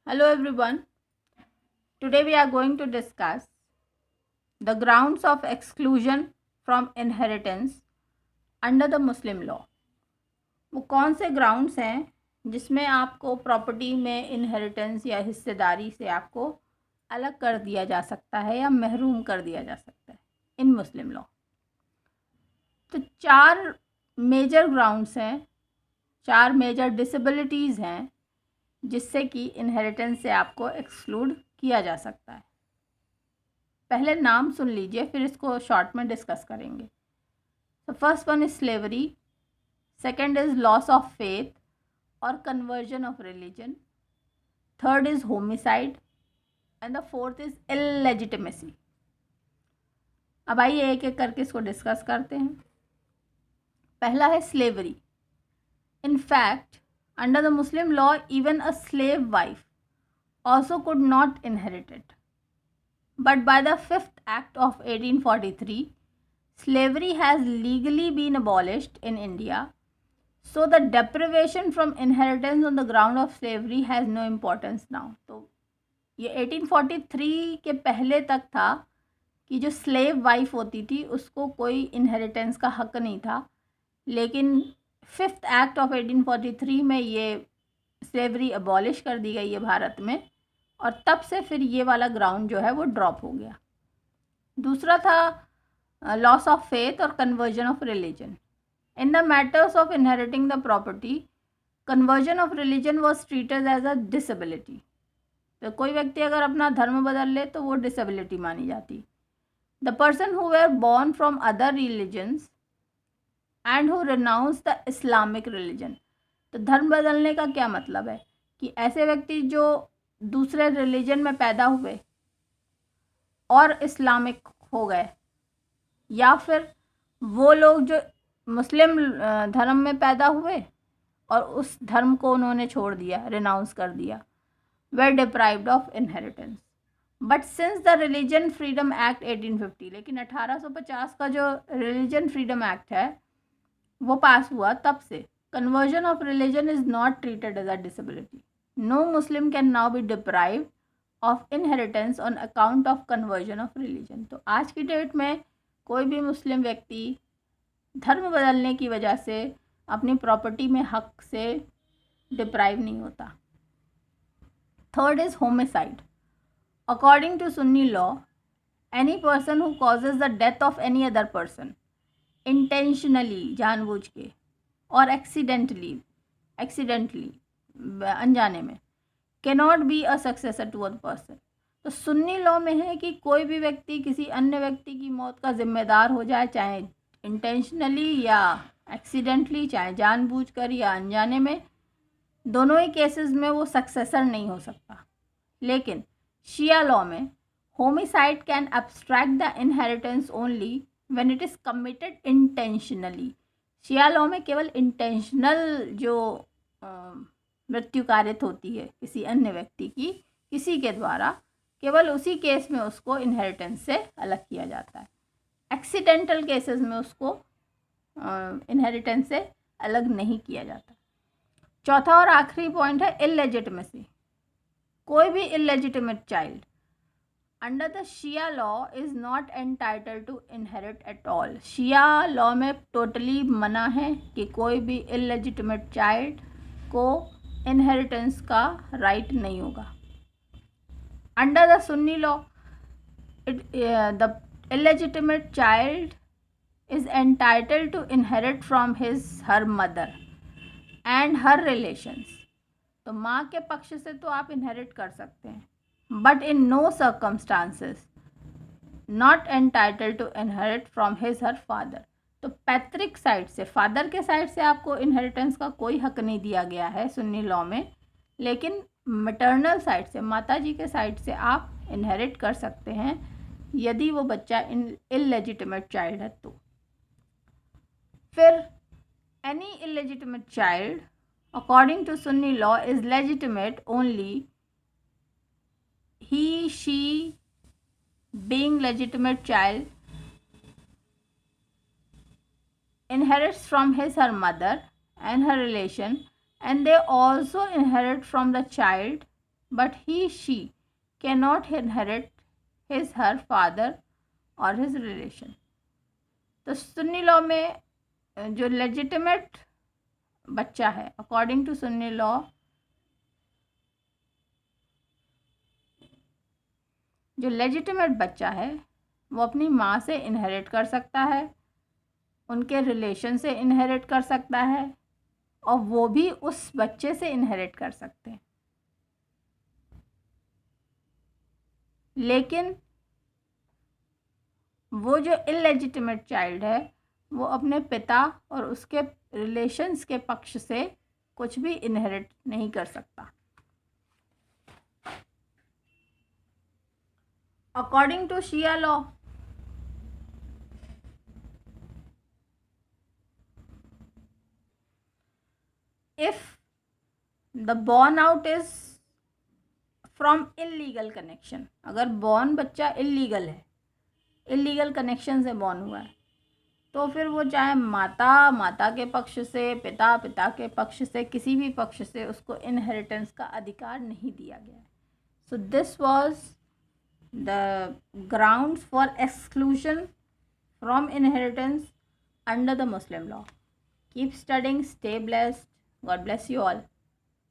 Hello everyone. Today we are going to discuss the grounds of exclusion from inheritance under the Muslim law. वो कौन से grounds हैं जिसमें आपको property में इनहेरिटेंस या हिस्सेदारी से आपको अलग कर दिया जा सकता है या महरूम कर दिया जा सकता है इन मुस्लिम लॉ। तो चार मेजर ग्राउंड्स हैं, चार मेजर डिसेबिलिटीज़ हैं जिससे कि इनहेरिटेंस से आपको एक्सक्लूड किया जा सकता है। पहले नाम सुन लीजिए, फिर इसको शॉर्ट में डिस्कस करेंगे। तो first one is slavery, second is loss of faith और conversion of religion, third is homicide and the fourth is illegitimacy. अब आइए एक एक करके इसको डिस्कस करते हैं। पहला है slavery. In fact under the Muslim law, even a slave wife also could not inherit it. But by the 5th Act of 1843, slavery has legally been abolished in India. So the deprivation from inheritance on the ground of slavery has no importance now. तो ये 1843 के पहले तक था कि जो slave wife होती थी उसको कोई इनहेरिटेंस का हक नहीं था, लेकिन 5th एक्ट ऑफ 1843 में ये स्लेवरी अबॉलिश कर दी गई है भारत में, और तब से फिर ये वाला ग्राउंड जो है वो ड्रॉप हो गया। दूसरा था लॉस ऑफ फेथ और conversion of religion. In the matters of inheriting the property, conversion of religion was treated as a disability. तो कोई व्यक्ति अगर अपना धर्म बदल ले तो वो डिसेबिलिटी मानी जाती। The person who were born from other religions and who renounce the Islamic religion. तो धर्म बदलने का क्या मतलब है कि ऐसे व्यक्ति जो दूसरे रिलीजन में पैदा हुए और इस्लामिक हो गए, या फिर वो लोग जो मुस्लिम धर्म में पैदा हुए और उस धर्म को उन्होंने छोड़ दिया, रिनाउंस कर दिया, were deprived of inheritance. But since the religion freedom act 1850, लेकिन 1850 का जो रिलीजन फ्रीडम एक्ट है वो पास हुआ, तब से conversion of religion is not treated as a disability. No Muslim can now be deprived of inheritance on account of conversion of religion. तो आज की डेट में कोई भी मुस्लिम व्यक्ति धर्म बदलने की वजह से अपनी प्रॉपर्टी में हक से डिप्राइव नहीं होता। Third is homicide. According to Sunni law, any person who causes the death of any other person intentionally, जानबूझ के, और एक्सीडेंटली अनजाने में, can not be a successor to a person. तो सुन्नी लॉ में है कि कोई भी व्यक्ति किसी अन्य व्यक्ति की मौत का जिम्मेदार हो जाए, चाहे इंटेंशनली या एक्सीडेंटली, चाहे जानबूझकर या अनजाने में, दोनों ही केसेस में वो सक्सेसर नहीं हो सकता। लेकिन शिया लॉ में homicide can abstract the inheritance only when it is committed intentionally। Shia law में केवल इंटेंशनल जो मृत्यु कारित होती है किसी अन्य व्यक्ति की किसी के द्वारा, केवल उसी केस में उसको इनहेरिटेंस से अलग किया जाता है। एक्सीडेंटल केसेस में उसको इनहेरिटेंस से अलग नहीं किया जाता। चौथा और आखिरी पॉइंट है इललेजिटिमेसी। कोई भी illegitimate child under the Shia law is not entitled to inherit at all. Shia law में टोटली मना है कि कोई भी इललेजिटिमेट चाइल्ड को इनहेरिटेंस का राइट नहीं होगा। Under the Sunni law, the illegitimate child is entitled to inherit from her mother and her relations. तो माँ के पक्ष से तो आप इनहेरिट कर सकते हैं, but in no circumstances not entitled to inherit from her father। तो पैतृक साइड से, फादर के साइड से आपको इनहेरिटेंस का कोई हक नहीं दिया गया है सुन्नी लॉ में, लेकिन मैटरनल साइड से, माता जी के साइड से आप इनहेरिट कर सकते हैं यदि वो बच्चा इललेजिटिमेट चाइल्ड है। तो फिर any illegitimate child according to Sunni law is legitimate only he, she being legitimate child inherits from her mother and her relation, and they also inherit from the child but she cannot inherit her father or his relation. तो Sunni law में जो legitimate बच्चा है, according to Sunni law, जो legitimate बच्चा है वो अपनी माँ से इनहेरिट कर सकता है, उनके रिलेशन से इनहेरिट कर सकता है, और वो भी उस बच्चे से इनहेरिट कर सकते हैं। लेकिन वो जो इलेजिटिमेट चाइल्ड है वो अपने पिता और उसके रिलेशंस के पक्ष से कुछ भी इनहेरिट नहीं कर सकता। According to Shia law, if the born out is from illegal connection, अगर born बच्चा इलीगल है, इलीगल कनेक्शन से born हुआ है, तो फिर वो चाहे माता के पक्ष से, पिता के पक्ष से, किसी भी पक्ष से उसको इनहेरिटेंस का अधिकार नहीं दिया गया है। So this was the grounds for exclusion from inheritance under the Muslim law. Keep studying, stay blessed. God bless you all.